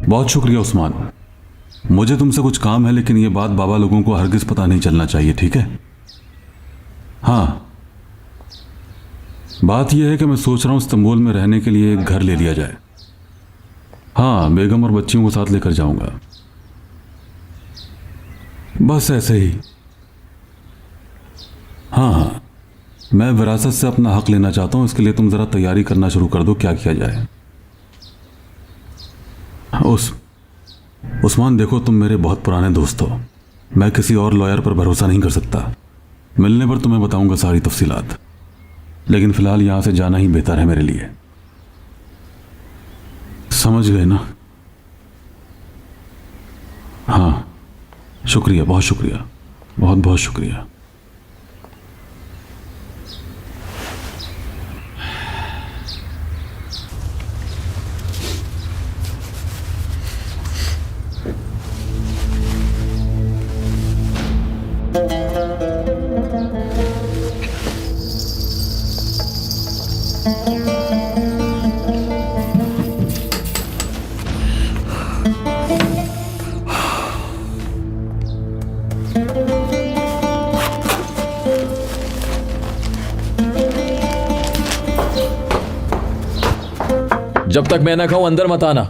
बहुत शुक्रिया उस्मान। मुझे तुमसे कुछ काम है, लेकिन ये बात बाबा लोगों को हरगिज पता नहीं चलना चाहिए, ठीक है? हाँ, बात यह है कि मैं सोच रहा हूँ इस्तांबुल में रहने के लिए एक घर ले लिया जाए। हाँ, बेगम और बच्चियों को साथ लेकर जाऊंगा, बस ऐसे ही। हाँ हाँ, मैं विरासत से अपना हक लेना चाहता हूँ, इसके लिए तुम ज़रा तैयारी करना शुरू कर दो, क्या किया जाए। उस्मान देखो, तुम मेरे बहुत पुराने दोस्त हो, मैं किसी और लॉयर पर भरोसा नहीं कर सकता। मिलने पर तुम्हें बताऊंगा सारी तफसीलात, लेकिन फिलहाल यहां से जाना ही बेहतर है मेरे लिए। समझ गए ना? हाँ, शुक्रिया, बहुत शुक्रिया, बहुत बहुत शुक्रिया। जब तक मैं ना खाऊं अंदर मत आना।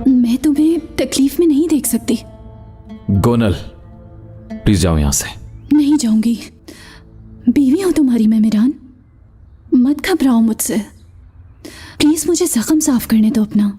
मैं तुम्हें तकलीफ में नहीं देख सकती। गोनल, प्लीज जाओ यहां से। नहीं जाऊंगी, बीवी हूं तुम्हारी मैं मिरान। मत घबराओ मुझसे, प्लीज मुझे जख्म साफ करने दो अपना।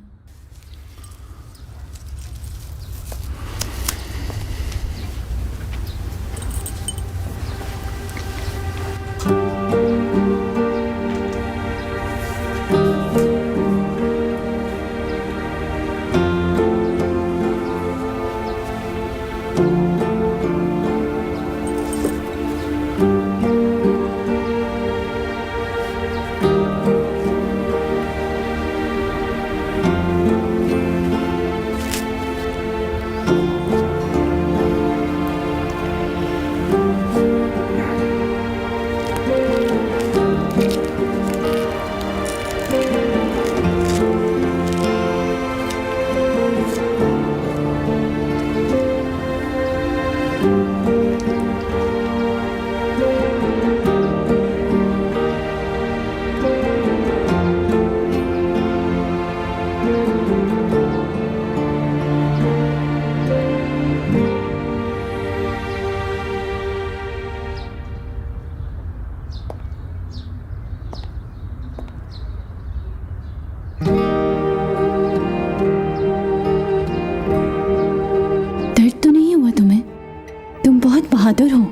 बहादुर हो,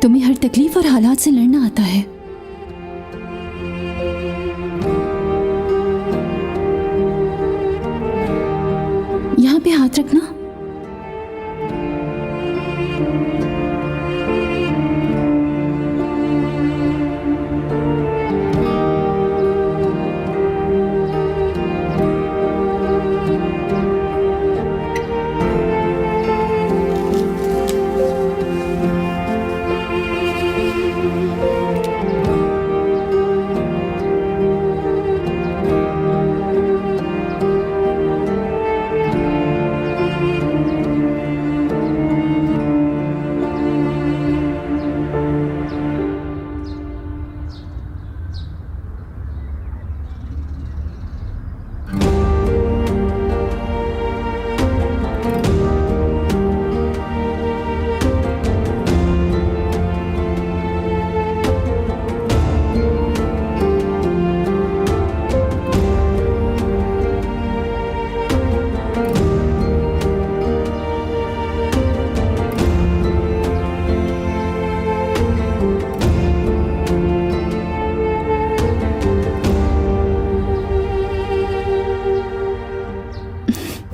तुम्हें हर तकलीफ और हालात से लड़ना आता है। यहाँ पे हाथ रखना।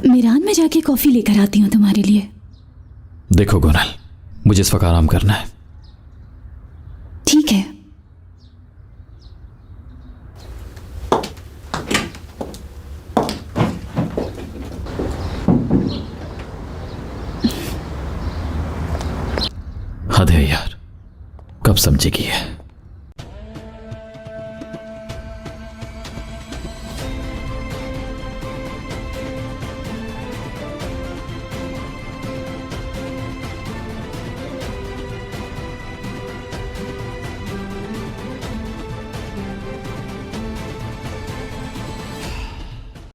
मिरान में जाके कॉफी लेकर आती हूँ तुम्हारे लिए। देखो गोनल, मुझे इस वक्त आराम करना है। ठीक है। है यार, कब समझेगी है।